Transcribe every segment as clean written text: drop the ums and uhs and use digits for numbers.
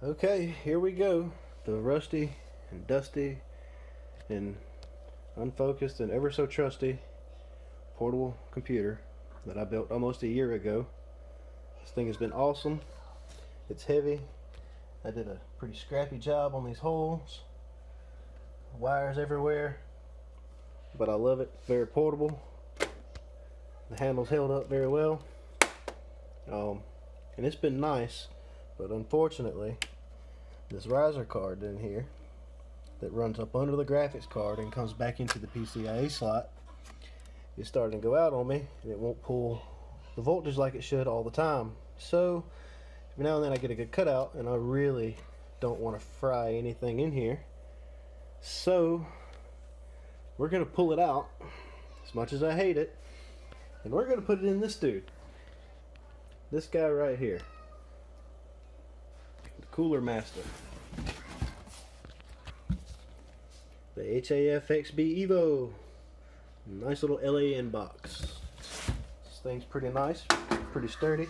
Okay, here we go. The rusty and dusty and unfocused and ever so trusty portable computer that I built almost a year ago. This thing has been awesome. It's heavy. I did a pretty scrappy job on these holes. Wires everywhere. But I love it. Very portable. The handle's held up very well. And it's been nice, but unfortunately this riser card in here that runs up under the graphics card and comes back into the PCIe slot is starting to go out on me, and it won't pull the voltage like it should all the time. So every now and then I get a good cutout, and I really don't want to fry anything in here. So we're going to pull it out, as much as I hate it, and we're going to put it in this dude. This guy right here. The Cooler Master. The HAFXB Evo. Nice little LAN box. This thing's pretty nice, pretty sturdy.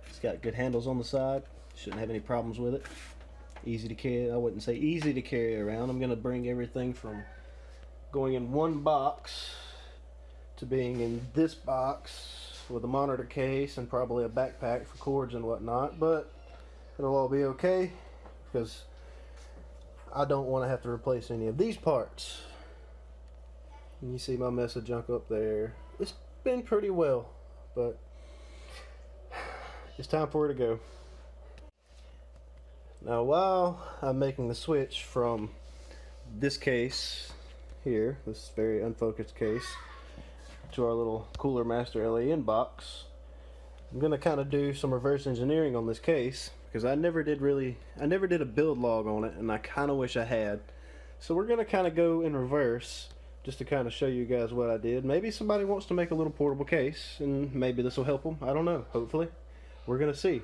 It's got good handles on the side. Shouldn't have any problems with it. Easy to carry. I wouldn't say easy to carry around. I'm going to bring everything from going in one box to being in this box with a monitor case and probably a backpack for cords and whatnot, but it'll all be okay because I don't want to have to replace any of these parts. And you see my mess of junk up there. It's been pretty well, but it's time for it to go. Now while I'm making the switch from this case here, this very unfocused case, to our little Cooler Master LAN box, I'm gonna kind of do some reverse engineering on this case because I never did a build log on it, and I kind of wish I had. So we're gonna kind of go in reverse just to kind of show you guys what I did. Maybe somebody wants to make a little portable case, and maybe this will help them. I don't know. Hopefully, we're gonna see.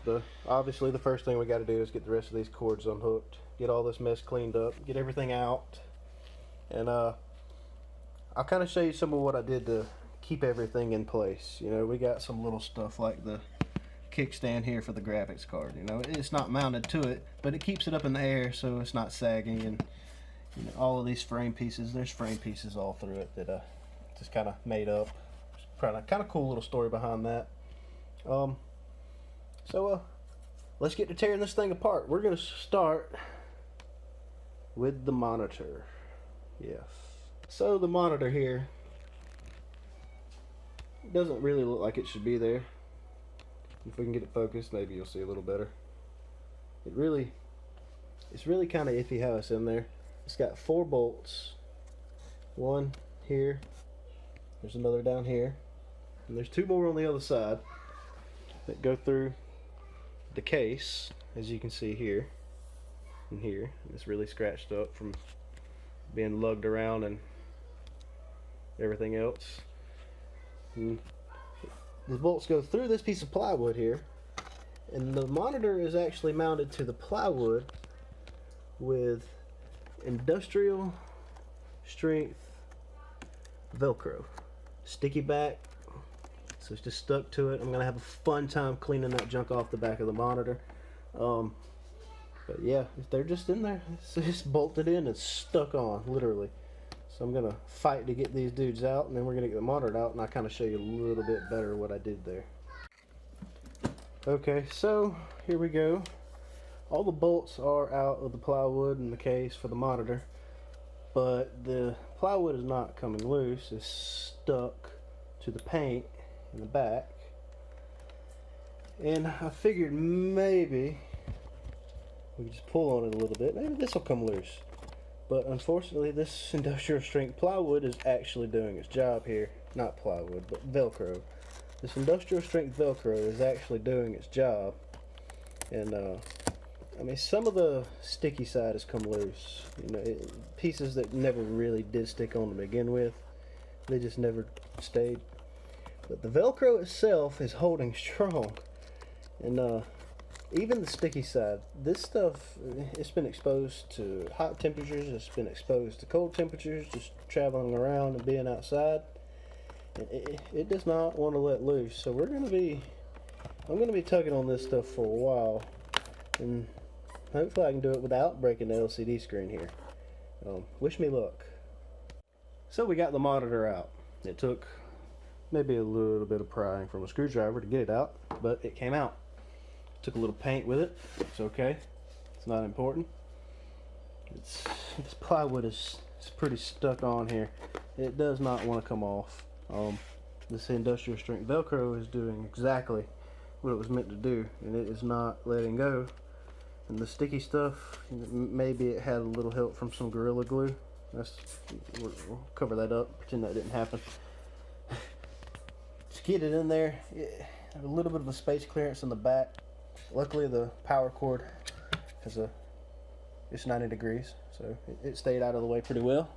But obviously, the first thing we got to do is get the rest of these cords unhooked, get all this mess cleaned up, get everything out, and I'll kind of show you some of what I did to keep everything in place. You know, we got some little stuff like the kickstand here for the graphics card. You know, it's not mounted to it, but it keeps it up in the air so it's not sagging. And you know, all of these frame pieces, there's frame pieces all through it that I just kind of made up. Kind of cool little story behind that. So let's get to tearing this thing apart. We're going to start with the monitor. Yes. So the monitor here doesn't really look like it should be there. If we can get it focused, maybe you'll see a little better. It's really kind of iffy how it's in there. It's got 4 bolts. One here. There's another down here. And there's 2 more on the other side that go through the case, as you can see here and here. It's really scratched up from being lugged around and everything else. And the bolts go through this piece of plywood here, and the monitor is actually mounted to the plywood with industrial strength Velcro, sticky back, so it's just stuck to it. I'm gonna have a fun time cleaning that junk off the back of the monitor. But yeah, they're just in there. It's just bolted in and stuck on, literally. So I'm gonna fight to get these dudes out, and then we're gonna get the monitor out, and I'll kind of show you a little bit better what I did there. Okay, so here we go. All the bolts are out of the plywood in the case for the monitor, but the plywood is not coming loose. It's stuck to the paint in the back, and I figured maybe we could just pull on it a little bit. Maybe this will come loose. But unfortunately, this industrial strength plywood is actually doing its job here. Not plywood, but Velcro. This industrial strength Velcro is actually doing its job. And I mean, some of the sticky side has come loose. You know, pieces that never really did stick on to begin with, they just never stayed. But the Velcro itself is holding strong. And even the sticky side, this stuff, it's been exposed to hot temperatures, it's been exposed to cold temperatures, just traveling around and being outside. And it does not want to let loose. So I'm going to be tugging on this stuff for a while and hopefully I can do it without breaking the LCD screen here. Wish me luck. So we got the monitor out. It took maybe a little bit of prying from a screwdriver to get it out, but it came out. Took a little paint with it. It's okay. It's not important. This plywood is pretty stuck on here. It does not want to come off. This industrial strength Velcro is doing exactly what it was meant to do, and it is not letting go. And the sticky stuff, maybe it had a little help from some Gorilla Glue. We'll cover that up, pretend that didn't happen. Just get it in there. A little bit of a space clearance in the back. Luckily the power cord has it's 90 degrees, so it stayed out of the way pretty well.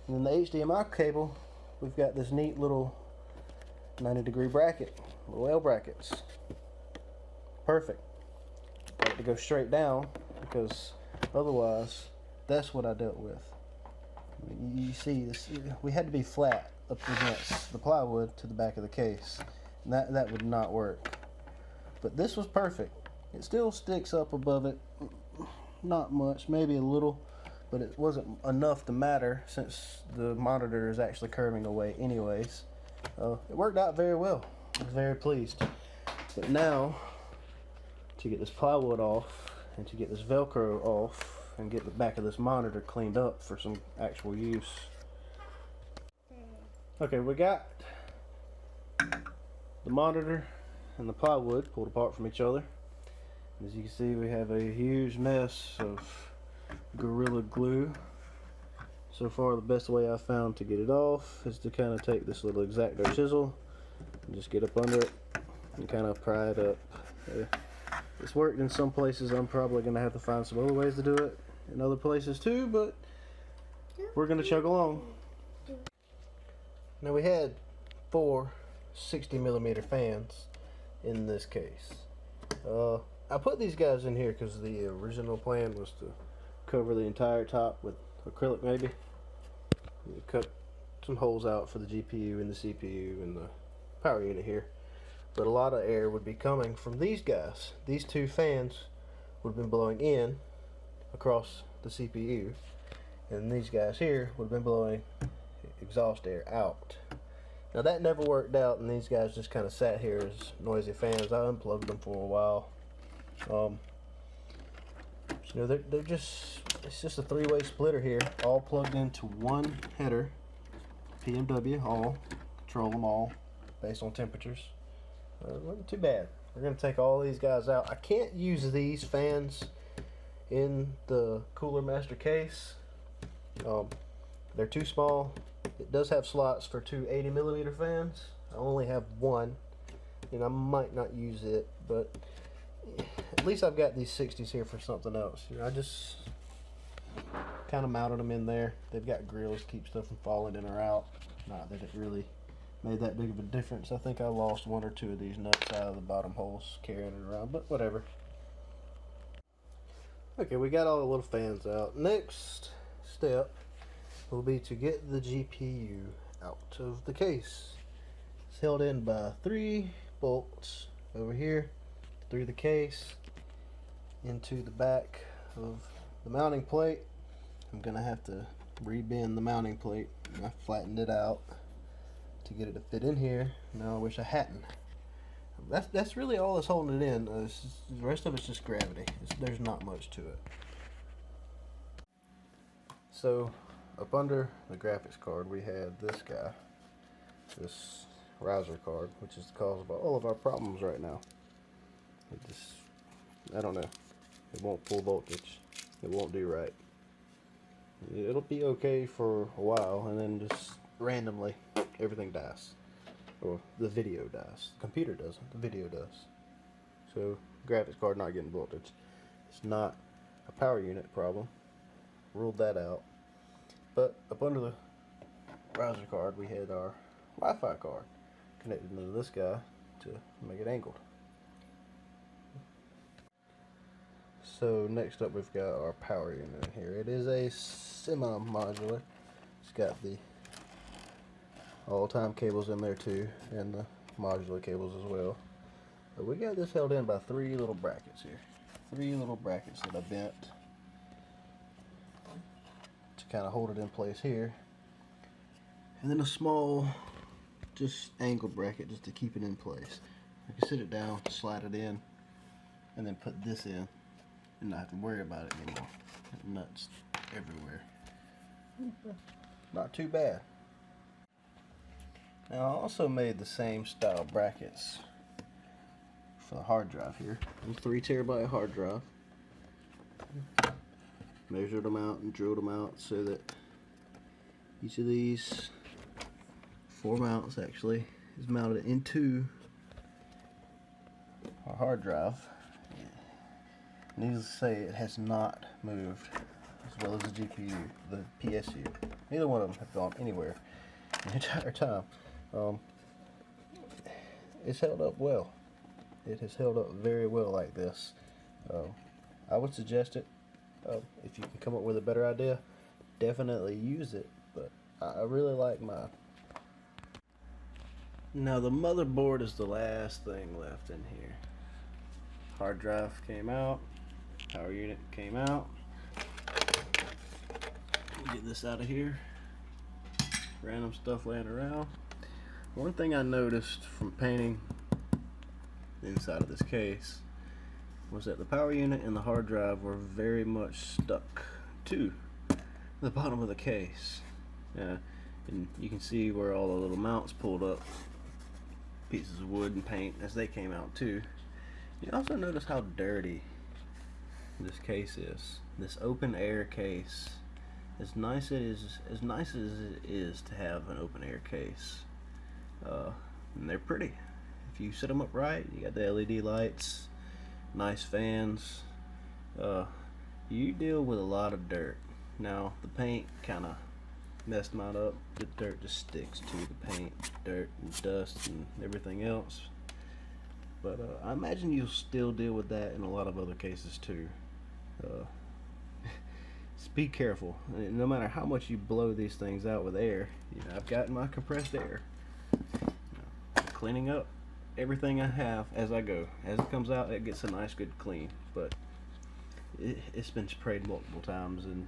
And then the HDMI cable, we've got this neat little 90-degree bracket, little L brackets. Perfect. Got to go straight down because otherwise that's what I dealt with. You see this, we had to be flat up against the plywood to the back of the case, and that would not work. But this was perfect. It still sticks up above it, not much, maybe a little, but it wasn't enough to matter since the monitor is actually curving away anyways. It worked out very well. I was very pleased. But now, to get this plywood off and to get this Velcro off and get the back of this monitor cleaned up for some actual use. Okay, we got the monitor and the plywood pulled apart from each other. As you can see, we have a huge mess of Gorilla Glue. So far, the best way I've found to get it off is to kind of take this little X-Acto chisel and just get up under it and kind of pry it up. It's worked in some places. I'm probably going to have to find some other ways to do it in other places too, but we're going to chug along. Now we had 4 60mm fans in this case. I put these guys in here because the original plan was to cover the entire top with acrylic maybe. You cut some holes out for the GPU and the CPU and the power unit here. But a lot of air would be coming from these guys. These 2 fans would have been blowing in across the CPU, and these guys here would have been blowing exhaust air out. Now that never worked out, and these guys just kind of sat here as noisy fans. I unplugged them for a while. You know, they're just, it's just a 3-way splitter here, all plugged into one header, PMW, all, control them all based on temperatures. Wasn't too bad. We're going to take all these guys out. I can't use these fans in the Cooler Master case. They're too small. It does have slots for 2 80mm fans. I only have one, and I might not use it, but at least I've got these 60s here for something else. You know, I just kind of mounted them in there. They've got grills to keep stuff from falling in or out. Not that it really made that big of a difference. I think I lost 1 or 2 of these nuts out of the bottom holes carrying it around, but whatever. Okay, we got all the little fans out. Next step will be to get the GPU out of the case. It's held in by 3 bolts over here through the case into the back of the mounting plate. I'm gonna have to rebend the mounting plate. I flattened it out to get it to fit in here. Now I wish I hadn't. That's really all that's holding it in. The rest of it's just gravity. There's not much to it. So up under the graphics card we had this guy, this riser card, which is the cause of all of our problems right now. It just, I don't know, it won't pull voltage. It won't do right. It'll be okay for a while, and then just randomly everything dies. Or the video dies. The computer doesn't, the video does. So graphics card not getting voltage. It's not a power unit problem. Ruled that out. But up under the riser card we had our Wi-Fi card connected to this guy to make it angled. So next up we've got our power unit here. It is a semi-modular. It's got the all-time cables in there too, and the modular cables as well. But we got this held in by 3 little brackets here. 3 little brackets that I bent to kind of hold it in place here, and then a small just angle bracket just to keep it in place. I can sit it down, slide it in, and then put this in and not have to worry about it anymore. Nuts everywhere. Not too bad. Now I also made the same style brackets for the hard drive here. 3 terabyte hard drive. Measured them out and drilled them out so that each of these 4 mounts actually is mounted into our hard drive. Needless to say, it has not moved, as well as the GPU, the PSU. Neither one of them have gone anywhere the entire time. It's held up well. It has held up very well like this. I would suggest it. If you can come up with a better idea, definitely use it, but I really like mine. Now the motherboard is the last thing left in here. Hard drive came out, power unit came out. Get this out of here. Random stuff laying around. One thing I noticed from painting the inside of this case was that the power unit and the hard drive were very much stuck to the bottom of the case. And you can see where all the little mounts pulled up, pieces of wood and paint as they came out too. You also notice how dirty this case is. This open air case, as nice as it is to have an open air case, and they're pretty. If you set them up right, you got the LED lights, nice fans. You deal with a lot of dirt. Now the paint kind of messed mine up. The dirt just sticks to the paint, dirt and dust and everything else. But I imagine you'll still deal with that in a lot of other cases too. Just be careful. No matter how much you blow these things out with air, I've got my compressed air. Cleaning up everything I have as I go. As it comes out, it gets a nice good clean. But it's been sprayed multiple times, and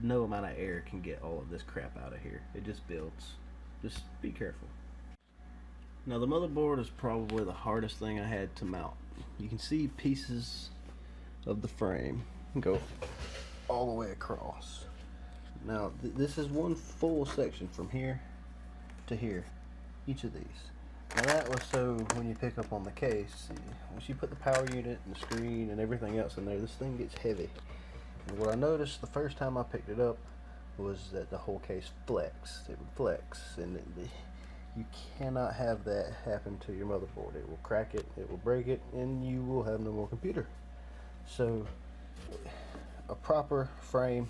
no amount of air can get all of this crap out of here. It just builds. Just be careful. Now the motherboard is probably the hardest thing I had to mount. You can see pieces of the frame go all the way across. Now this is one full section from here to here, each of these. Now that was so when you pick up on the case, once you put the power unit and the screen and everything else in there, this thing gets heavy. And what I noticed the first time I picked it up was that the whole case flexed. It would flex, and you cannot have that happen to your motherboard. It will crack it, it will break it, and you will have no more computer. So a proper frame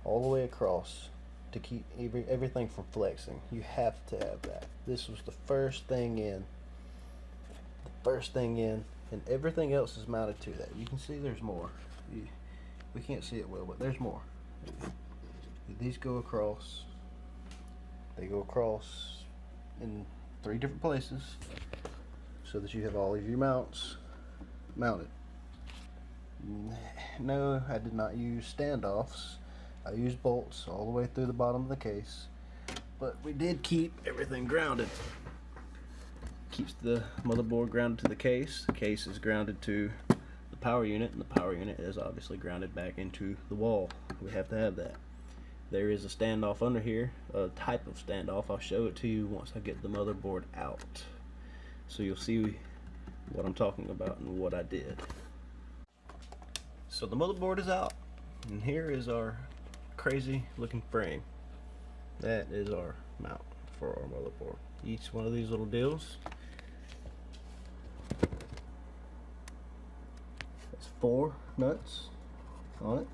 all the way across to keep everything from flexing, you have to have that. This was the first thing in, and everything else is mounted to that. You can see there's more. We can't see it well, but there's more. These go across. They go across in 3 different places so that you have all of your mounts mounted. No, I did not use standoffs. I used bolts all the way through the bottom of the case, but we did keep everything grounded. Keeps the motherboard grounded to the case is grounded to the power unit, and the power unit is obviously grounded back into the wall. We have to have that. There is a standoff under here, a type of standoff. I'll show it to you once I get the motherboard out, so you'll see what I'm talking about and what I did. So the motherboard is out, and here is our crazy looking frame. That is our mount for our motherboard. Each one of these little deals, that's 4 nuts on it.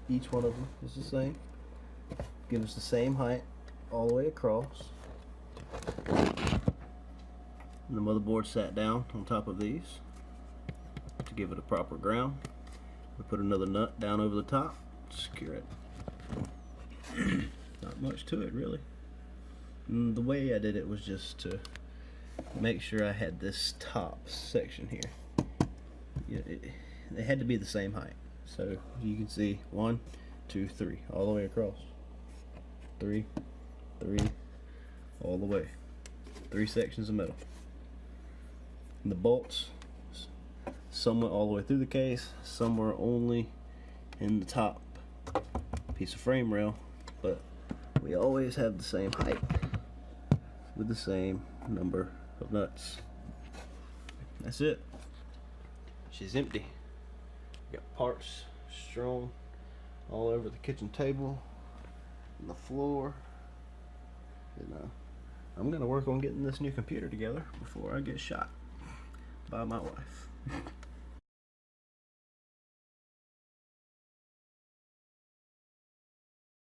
Each one of them is the same. Gives us the same height all the way across. And the motherboard sat down on top of these to give it a proper ground. We put another nut down over the top to secure it. Not much to it really. And the way I did it was just to make sure I had this top section here. they had to be the same height. So you can see 1, 2, 3 all the way across. 3, 3 all the way. 3 sections of metal. And the bolts, some went all the way through the case, some were only in the top piece of frame rail, but we always have the same height with the same number of nuts. That's it. She's empty. Got parts strewn all over the kitchen table and the floor. And I'm gonna work on getting this new computer together before I get shot by my wife.